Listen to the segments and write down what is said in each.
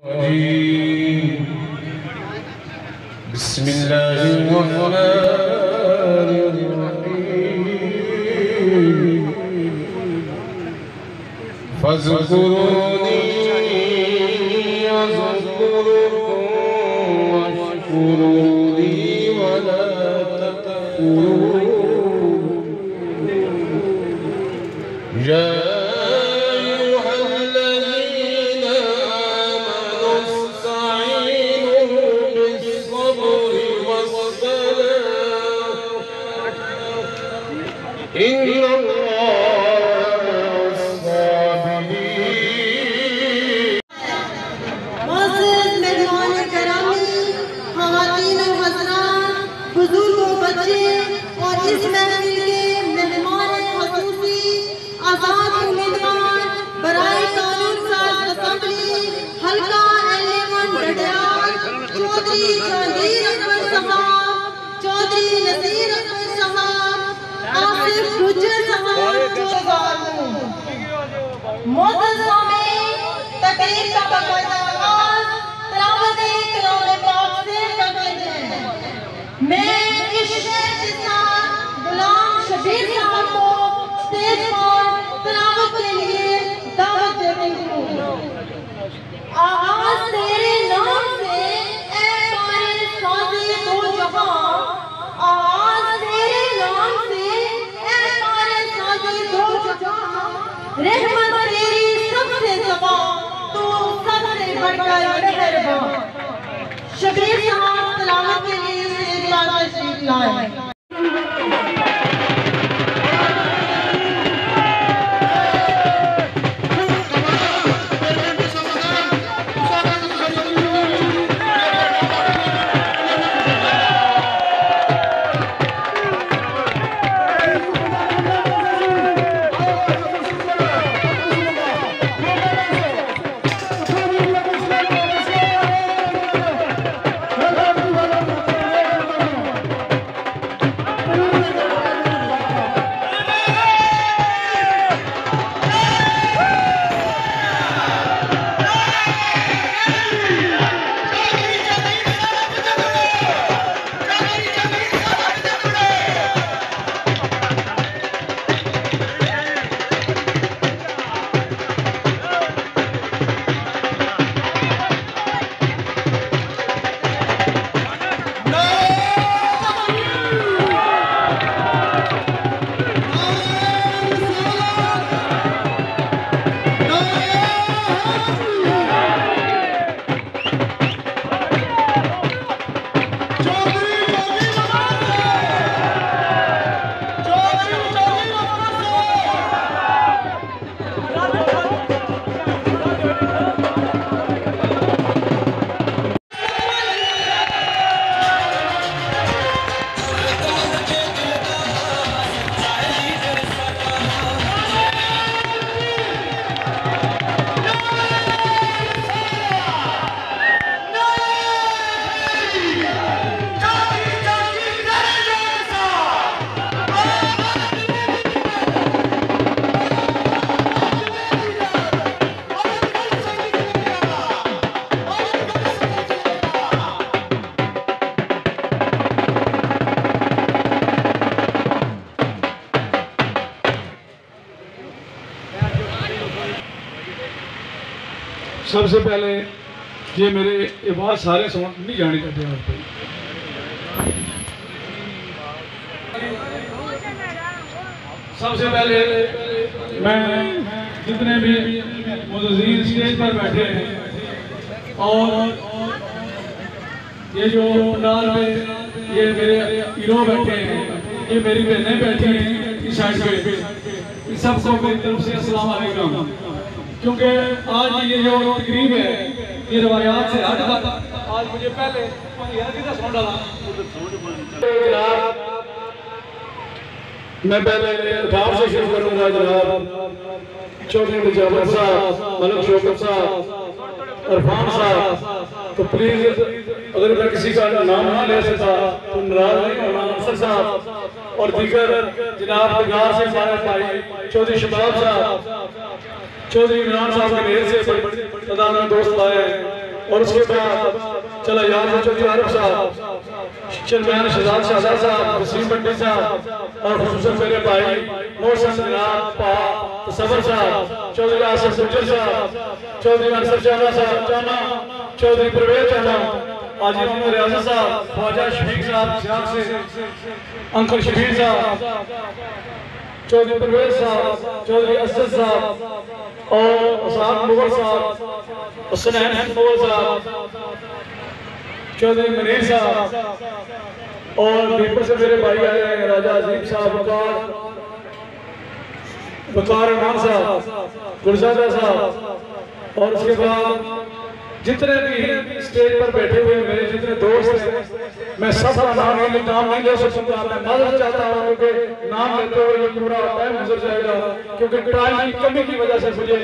बिस्मिल्लाहिर्रहमानिर्रहीम फज़कुरूनी अज़कुरुकुम वश्कुरूनी वला तकफुरून या और इस महफिल के मेहमान ख़ुसूसी आज़ाद उम्मीदवार बराए कानून साज असेंबली हल्का 11 डडियाल चौधरी जहांगीर अकबर साहब, चौधरी नसीर अकबर साहब, आसिफ गुज्जर साहब मोअज़्ज़ज़ सामीन, तकरीर का बाकायदा आगाज़ तिलावत कलाम पाक से करते हैं। मैं गुलाम शबीर साहब को स्टेज पर तिलावत के लिए दावत देती हूँ। आगाज़ तेरे नाम से ऐ कारी साज़े दो जहां, आगाज़ तेरे नाम से ऐ कारी साज़े दो जहां, रहमत तेरी सबसे ज़िबा, तू सबसे बढ़कर मेहरबान। शबीर साहब तिलावत के लिए स्टेज पर तशरीफ लाए। सबसे पहले ये मेरे ये बात सारे समझ नहीं जाने चाहते हैं। सबसे पहले मैं जितने भी मुअज़्ज़िज़ीन स्टेज पर बैठे हैं और ये जो पंडाल में ये मेरे हीरो बैठे हैं, ये मेरी बहनें बैठी हैं इस साइड पे, सबको मेरी तरफ से अस्सलाम वालेकुम। क्योंकि आज ये जो तकरीब है ये रवायात से हट कर आज मुझे पहले मैं पहले अठार से शुरू करूंगा। जनाब चौधरी मुजावर साहब, मलक शौकत साहब, इरफान साहब, तो प्लीज अगर मैं किसी का नाम नहीं ले सकता तो नाराज नहीं होना। अफसर साहब और दीगर जनाब निगार से हमारे भाई चौधरी शबाब साहब, चौधरी इमरान साहब के मेल से तादाद दोस्त आए हैं। और उसके बाद चला यार चौधरी आरिफ साहब, चलमान शहजाद शाहजाद साहब, वसीम भट्टी साहब और खुसूसन मेरे भाई मोहसिन जनाब पा तसव्वुर साहब, चौधरी आसिफ गुज्जर साहब, चौधरी अंसर चाना साहब चाना, चौधरी परवेज चाना, हाजी मोहम्मद रियाज साहब, ख्वाजा शफीक साहब सियाग से, अंकल शबीर साहब, चौधरी परवेज साहब, चौधरी असद साहब और साहब मुगल साहब, हुसैन मुगल साहब, चौधरी मनीर साहब और बीपर से मेरे भाई आए हैं राजा अजीम साहब, वकार इमाम साहब, गुरजादा साहब और उसके बाद जितने भी स्टेज पर बैठे हुए मेरे जितने दोस्त हैं, मैं सबका नाम नहीं ले सकूंगा। मैं माजरत चाहता हूँ क्योंकि नाम लेते हुए ये पूरा टाइम गुजर जाएगा, क्योंकि टाइम की कमी की वजह से मुझे,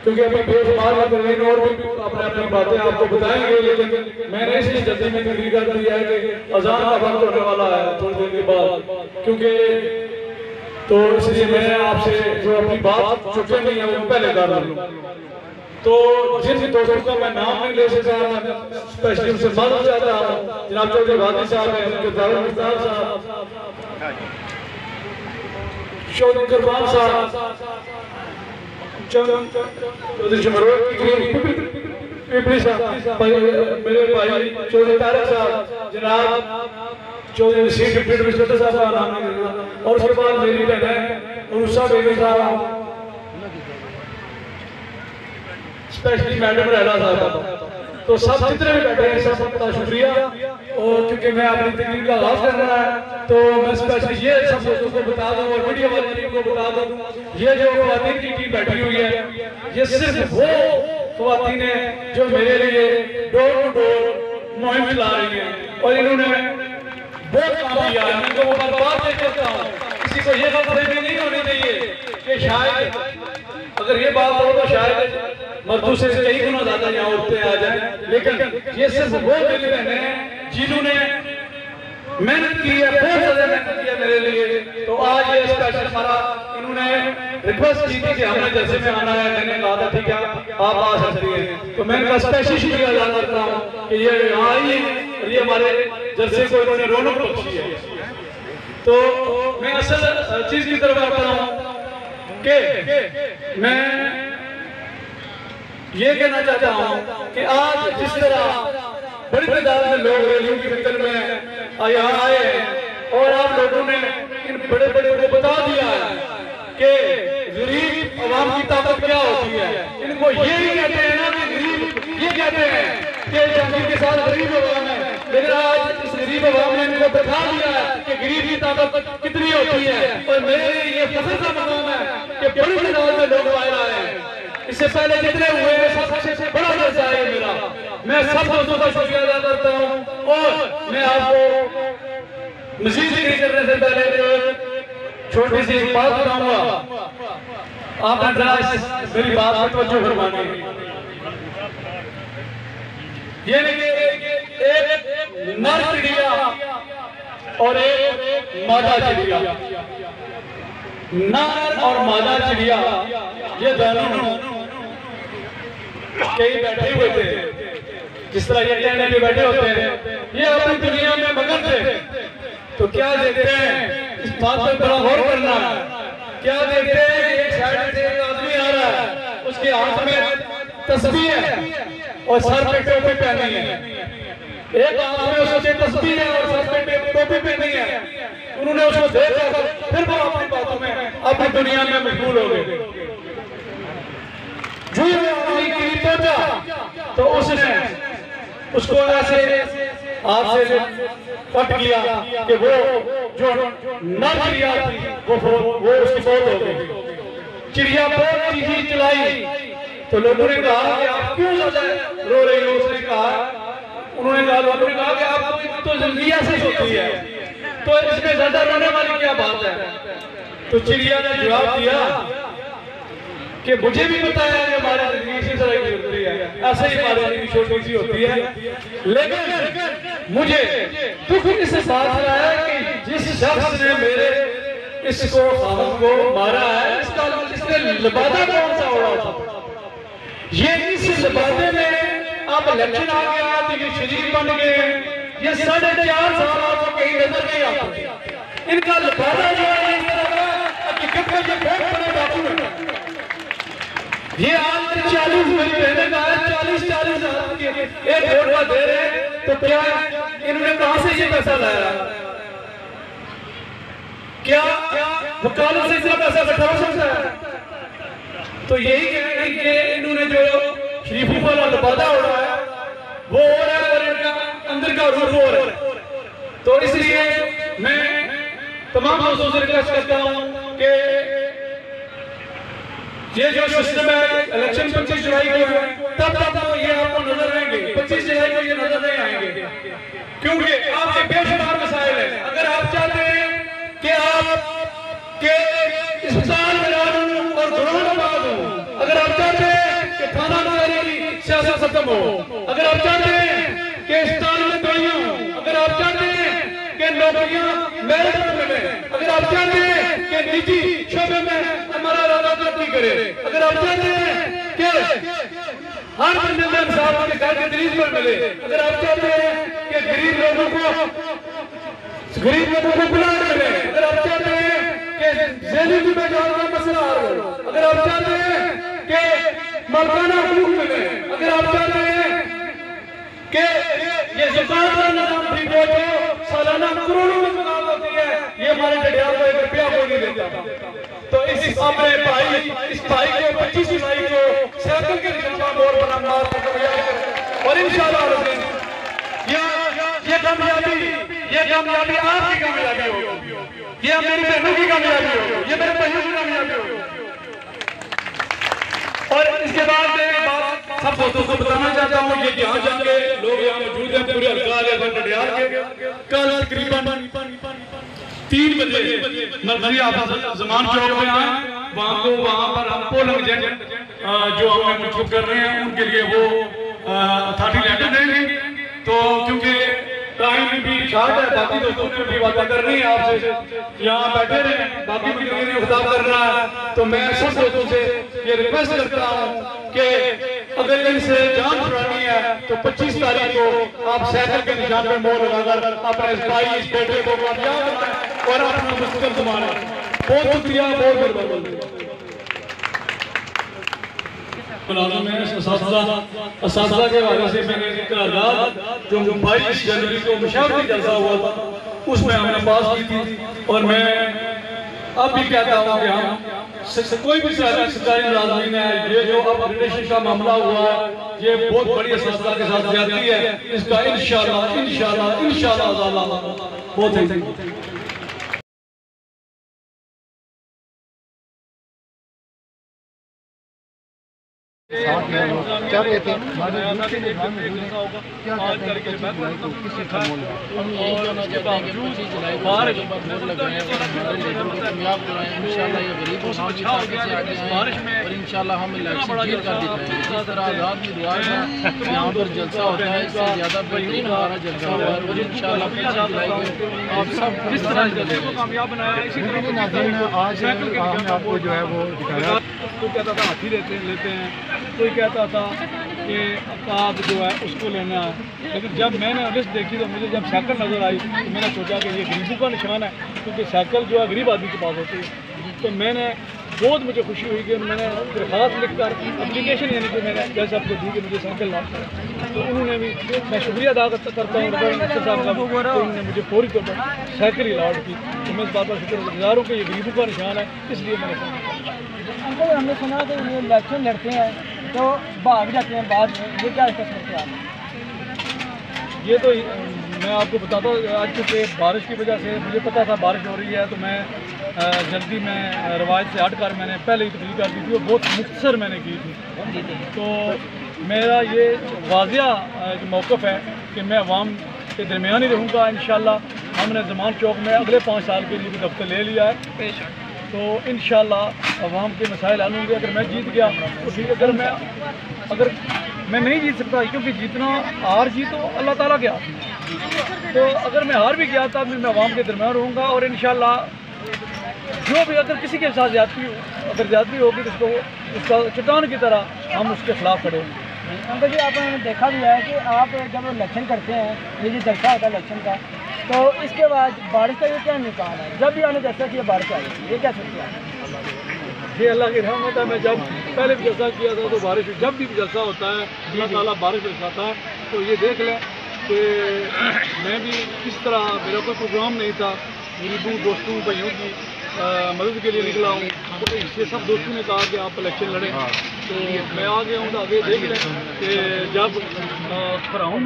क्योंकि अभी बेशुमार बेहतरीन और भी अपने अपनी बातें आपको बताएंगे, लेकिन मैंने इसलिए जल्दी में तकरीर कर दी है कि अजान का वक्त होने वाला है थोड़ी देर के बाद, क्योंकि तो इसलिए मैं आपसे जो अपनी बात चुके नहीं है वो पहले कर लूँ। तो जिन दोस्तों का मैं नाम नहीं ले सका, मैं स्पेशली उनसे मालूम चाहता हूँ, जनाब चौधरी वादी साहब हैं, उनके दारुल मुख्तार साहब, चौधरी कुरबान साहब, चौधरी जमरोद पिपली साहब, मेरे भाई चौधरी तारिक साहब, जनाब चौधरी वसीम डिप्टी कमिश्नर साहब का नाम नहीं लेना, और उसके बाद मेरी बहन उरुसा बेगम साहब, स्पेशली मैडम रहला साहब, तो सब जितने भी बैठे हैं सबका शुक्रिया। और क्योंकि मैं अपनी तकरीर का आगाज कर रहा है तो मैं स्पेशली ये सब दोस्तों को बता दूं और मीडिया वाले टीम को बता दूं, ये जो ख्वातीन की टीम बैठी हुई है ये सिर्फ वो ख्वातीन है जो मेरे लिए डोर टू डोर मुहिम चला रही है और इन्होंने बहुत काम किया है। इनको मैं बात नहीं करता हूँ, किसी को ये गलतफहमी नहीं होनी चाहिए कि शायद अगर ये बात हो तो शायद मर्दों से कई गुना ज्यादा यहाँ उठते आ जाए, लेकिन ये सिर्फ वो मेरी बहनें हैं जिन्होंने मेहनत की है, बहुत ज्यादा मेहनत की है मेरे लिए। तो आज ये स्पेशल हमारा इन्होंने रिक्वेस्ट की थी कि हमें जलसे में आना है, मैंने कहा था ठीक है आप आ सकती हैं, तो मैं इनका स्पेशल शुक्रिया अदा करता हूँ कि ये यहाँ आई और ये हमारे जलसे को इन्होंने रौनक बख्शी है। तो मैं असल चीज की तरफ आता हूँ कि मैं ये कहना चाहता हूँ कि आज जिस तरह बड़ी तादाद में लोग रैलियों की फिक्र में यहाँ आए हैं और आप लोगों ने इन बड़े बड़े को बता दिया है कि गरीब अवाम की ताकत क्या होती है। इनको ये ही कहते हैं ना कि गरीब ये कहते हैं कि जंगीर के साथ गरीब अवाम है, लेकिन आज इस गरीब अवाम ने इनको बता दिया है कि गरीब की ताकत कितनी होती है। और मेरे लिए ये फख्र का मकाम है कि बड़ी तादाद में लोग बाहर आए हैं। इससे पहले जितने हुए हैं सबसे बड़ा जलसा है मेरा, मैं सब दोस्तों का शुक्रिया अदा करता हूँ। और मैं आपको मजीद जिक्र करने से पहले छोटी सी बात बताऊंगा, आपने जरा मेरी बात पर तवज्जो फरमानी। ये एक नर चिड़िया और एक मादा चिड़िया, नर और मादा चिड़िया ये दोनों कई बैठे हुए थे, जिस तरह ये टेंट में बैठे होते हैं, ये अपनी दुनिया में मगन थे। तो क्या देखते हैं, इस बात पर बड़ा गौर करना है, क्या देखते हैं एक साइड से एक आदमी आ रहा है, उसके हाथ में तस्बीह है और सर पे टोपी पहनी है। एक हाथ में उसके तस्बीह है और सर पे टोपी पहनी है। उन्होंने उसको देखा, फिर वो अपनी बातों में अपनी दुनिया में मशगूल हो गए। जो तो उसने उसको ऐसे हाथ से फट किया कि वो जो नर चिड़िया थी वो उसकी मौत हो गई। चिड़िया बहुत चीखी चिल्लाई तो लोगों ने कहा कि आप क्यों रो रही हो। उसने कहा, उन्होंने कहा, लोगों ने कहा कि आप तो जिंदगी ऐसे होती है, तो इसमें ज्यादा रोने वाली क्या बात है। तो चिड़िया ने जवाब दिया कि मुझे भी पता है कि हमारी जिंदगी इसी तरह की होती है, ऐसे ही हमारी जिंदगी छोटी सी होती है, लेकिन मुझे दुख इस बात का है कि जिस शख्स ने मेरे इसको खामन को मारा है, इसने लिबादा कौन सा उड़ा था। ये इस लिबादे में अब इलेक्शन आ गया तो ये शरीफ बन गए। ये 4.5 साल आपको कहीं नजर नहीं आते। इनका लिफाफा जो है इस तरह का कि कितने ये फेंक पड़े बापू है। ये आज 40 मेरी बहने का है, 40 हजार के एक वोट का दे रहे हैं, तो क्या इन्होंने कहां से ये पैसा लाया? क्या वकालत से इतना पैसा इकट्ठा हो सकता है? तो यही कहेंगे कि इन्होंने जो शरीफों वाला लिफाफा उड़ाया वो हो रहा है और इनका अंदर का रूप हो रहा है। तो इसलिए मैं तमाम दोस्तों से रिक्वेस्ट करता हूं कि ये जो सिस्टम है इलेक्शन 25 जुलाई को है, तब तो ये आपको नजर आएंगे, 25 जुलाई को ये नजर नहीं आएंगे, क्योंकि आपके बेशुमार मसाइल है। अगर आप चाहते हैं कि आपके अस्पताल में और घरों हो, अगर आप चाहते हैं कि खाना नजारे की सियासत खत्म हो, अगर आप चाहते हैं कि अस्पताल में दवाइयां हो, अगर आप चाहते हैं कि नौकरियां मेरिट में मिले, अगर आप चाहते हैं कि निजी शोबे में हमारा इलाका तरक्की करे, अगर आप चाहते हैं कि हर बंदे में इंसाफ के घर के दरीज पर मिले, अगर आप चाहते हैं कि गरीब लोगों को बुलाने मिले, अगर आप चाहते हैं कि जेली की बेजार का मसला हल हो, अगर आप चाहते हैं कि मलकाना हकूक मिले, अगर आप चाहते हैं कि ये ज़कात का निज़ाम ठीक हो जो सालाना करोड़ों में ज़कात होती है, ये हमारे डडियाल को 1 रुपया कोई नहीं देता। तो इस अपने भाई इस भाई को 25 जुलाई को साइकिल के निशान मोड़ बना मार और इंशाअल्लाह ये कामयाबी आपकी कामयाबी होगी, ये मेरी बहनों की कामयाबी होगी, ये मेरे भाइयों की कामयाबी होगी। और इसके बाद मैं सब दोस्तों को बताना चाहता हूँ कि यहाँ जाके लोग यहाँ मौजूद हैं पूरे हल्का डडियाल के, कल तकरीबन 3 बजे नर्सरी ऑफिस जमान चौक में आए, वहाँ पर हम पोलिंग एजेंट जो हमें मंसूब कर रहे हैं उनके लिए वो अथॉरिटी लेटर देंगे। तो क्योंकि टाइम भी शार्ट है, बाकी दोस्तों ने भी बातें करनी है आपसे, यहाँ बैठे रहे, बाकी भी ने खिताब करना है। तो मैं सब दोस्तों से ये रिक्वेस्ट करता हूँ कि अगर इनसे जान छुड़ानी है तो 25 तारीख को आप साइकिल के निशान पर मोहर लगाकर अपने इस बेटे को कामयाब बनाएं और अपना मुस्तकबिल संभालें। बहुत शुक्रिया, बहुत मेहरबानी। असातिज़ा के हवाले से मैंने करारदाद जो 22 जनवरी को मुशावरती जलसा हुआ था उसमें हमने पास की थी, और मैं अब भी कहता हूँ कि हम कोई भी सरकारी मुलाजमीन है, ये जो अब रिलेशन का मामला हुआ है ये बहुत बड़ी असातिज़ा के साथ ज्यादती है, इसका इंशाअल्लाह बहुत साथ में क्या रहे थे हमारे दूसरे निजाम में क्या कहते हैं 25 जुलाई को किसी का मोल है हम यही कहना चाहते हैं कि 25 जुलाई को मोल लगाएं और हमारे लीडर को कामयाब कराएं। इंशाल्लाह ये गरीबों की ताकत से आगे आएं और इंशाल्लाह हम इलेक्शन जीत कर दिखाएंगे। जिस तरह आज़ाद की दुआ में यहाँ पर जलसा होता है, इससे ज़्यादा बेहतरीन हमारा जलसा हुआ है और इंशाल्लाह 25 जुलाई को आप सब किस तरह कामयाब बनाया। आज हमने आपको जो है वो दिखाया। कोई कहता था हाथी लेते हैं, कोई कहता था कि अकाब जो है उसको लेना है, लेकिन जब मैंने लिस्ट देखी तो मुझे जब साइकिल नज़र आई तो मैंने सोचा कि ये गरीबों का निशान है, क्योंकि साइकिल जो है गरीब आदमी के पास होती है। तो मैंने बहुत मुझे खुशी हुई कि मैंने दरख्वास्त लिख कर एप्लीकेशन यानी कि मैंने जैसे आपको दी कि मुझे साइकिल ला, तो उन्होंने भी मैं शुक्रिया अदा करता हूँ साहब का, तो उन्होंने मुझे फौरी तौर पर साइकिल अलाट की। तो मैं इस बात पर शुक्रगुजार हूँ कि ये गरीबों का निशान है, इसलिए मैंने अंकल हमने सुना कि ये इलेक्शन लड़ते हैं तो भाग जाते हैं बाद में, ये क्या इसका समस्या है? ये तो मैं आपको बताता हूँ, आज चूँकि बारिश की वजह से मुझे पता था बारिश हो रही है, तो मैं जल्दी में रवायत से हटकर मैंने पहले ही तकरीर कर दी थी और बहुत मुख्तसर मैंने की थी। तो मेरा ये वाज़िया मौक़िफ़ है कि मैं अवाम के दरमियान ही रहूँगा। इंशाअल्लाह हमने जमान चौक में अगले 5 साल के लिए भी दफ्तर ले लिया है, तो इंशाअल्लाह अवाम के मसाइल हल होंगे। अगर मैं जीत गया तो ठीक, अगर मैं नहीं जीत सकता, क्योंकि जीतना हार जीत तो अल्लाह ताला के हाथ में, तो अगर मैं हार भी गया तब भी मैं अवाम के दरमियान रहूँगा। और इंशाअल्लाह जो भी अगर किसी के साथ ज्यादती होगी तो उसको चट्टान की तरह हम उसके खिलाफ खड़े होंगे। अंकल जी आपने देखा भी है कि आप जब इलेक्शन करते हैं, ये जो जलसा होता है इलेक्शन का, तो इसके बाद बारिश का ये क्या निकाल है? जब भी आपने जलसा किया बारिश आ गई, ये क्या सोचते हैं? ये अल्लाह की रहमत है। मैं जब पहले भी जलसा किया था तो बारिश, जब भी जलसा होता है अल्लाह ताला बारिश बरसाता है। तो ये देख लें कि मैं भी किस तरह, मेरा कोई प्रोग्राम नहीं था, गरीबों दोस्तों भाइयों की मदद के लिए निकला हूँ। तो इससे सब दोस्तों ने कहा कि आप इलेक्शन लड़ें, तो मैं आ गया हूँ। तो आगे देख लें कि जब फ़िरौन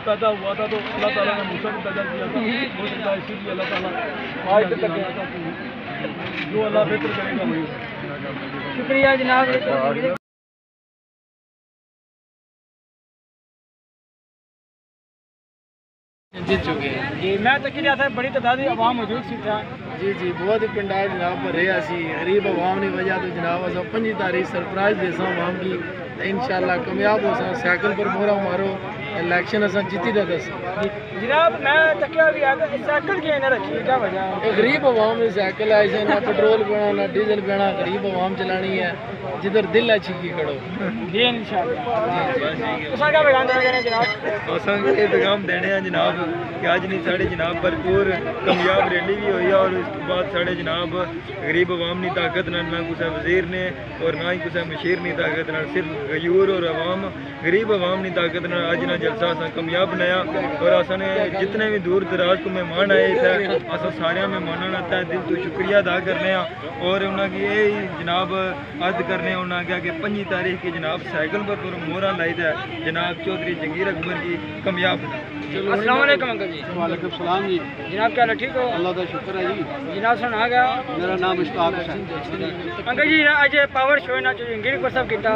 पैदा हुआ था तो अल्लाह ताला ने मूसा को पैदा किया था। हो सकता है इसीलिए अल्लाह ताला आज तक गया था कि जो अल्लाह बेहतर करेगा वही। शुक्रिया जनाब। जीत चुके हैं जी मैं तो क्या था, बड़ी तादाद आवाम मौजूद सी था। जी जी बहुत ही पिंडा जनाब पर रहा सी गरीब आवाम की वजह तो जनाब अस 5 तारीख सरप्राइज देसा आवाम की इंशाल्लाह कामयाब हो सा साइकिल पर मोहरा मारो इलेक्शन अस जीती दा दस। जनाब मैं तकिया भी आ साइकिल की ना रखी, क्या वजह है? गरीब आवाम में साइकिल आई से ना पेट्रोल पीना ना डीजल पीना, गरीब आवाम चलानी है जिधर दिल है छिकी खड़ो। जी इंशाल्लाह। उसा क्या पैगाम देना चाहते हैं जनाब? असां ये पैगाम देने हैं जनाब कि अज नहीं साढ़े जनाब भरपूर कामयाब रैली भी हुई है और उसके बाद साढ़े जनाब गरीब आवाम की ताकत ना किसी वजीर ने और ना ही किसी मशीर की ताकत ना, सिर्फ गयूर और आवाम गरीब आवाम की ताकत ना अज ना जलसा अस कामयाब बनाया। और असने जितने भी दूर दराज को मेहमान आए थे अस सारे मेहमानों का दिल तो शुक्रिया अदा करने और उन्होंने ये जनाब अर्ज करने उन्होंने कहा कि 5 तारीख की जनाब साइकिल पर मोहरा लाई था जनाब चौधरी जंगीर अकबर की कामयाब। अस्सलाम वालेकुम अंकल जी। वालेकुम सलाम जी। जनाब क्या हाल है, ठीक हो? अल्लाह का शुक्र है जी। जनाब सुना गया मेरा नाम इश्ताक हुसैन। अंकल जी अज पावर शो ना जंगीर अकबर साहब किया,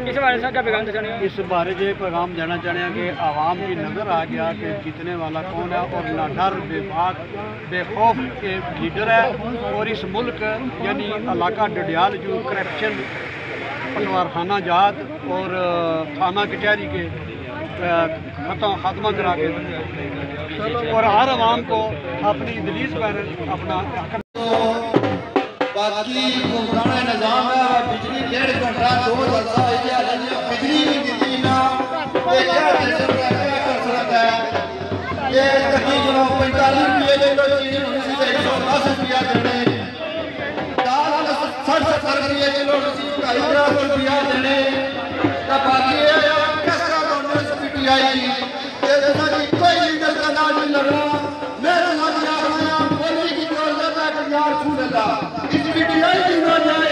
इस बारे में क्या पैगाम देना चाहते हैं? इस बारे में पैगाम देना चाहते हैं कि आवाम की नज़र आ गया कि जीतने वाला कौन है और ना डर बेबाक बेखौफ के लीडर है। और इस मुल्क यानी इलाका डडियाल जो करप्शन पटवारखाना जात और थाना कचहरी के खात्मा करा के और हर आवाम को अपनी दलीस पर अपना बाकी गुमखाना निजाम है बिजली 1.5 घंटा 2 जलसा बिजली भी दी ना कर सकता है। ये कभी 45 रुपये किलो चीज होनी सी 110 रुपया देने, दाल 60-70 रुपये किलो 250 रुपया देने। बाकी किस तरह कांग्रेस पीटीआई कोई लीडर का नाम नहीं लड़ना। मेरे साथ बोली की जरूरत है कि यार छू लेता इस पीटीआई की ना जाए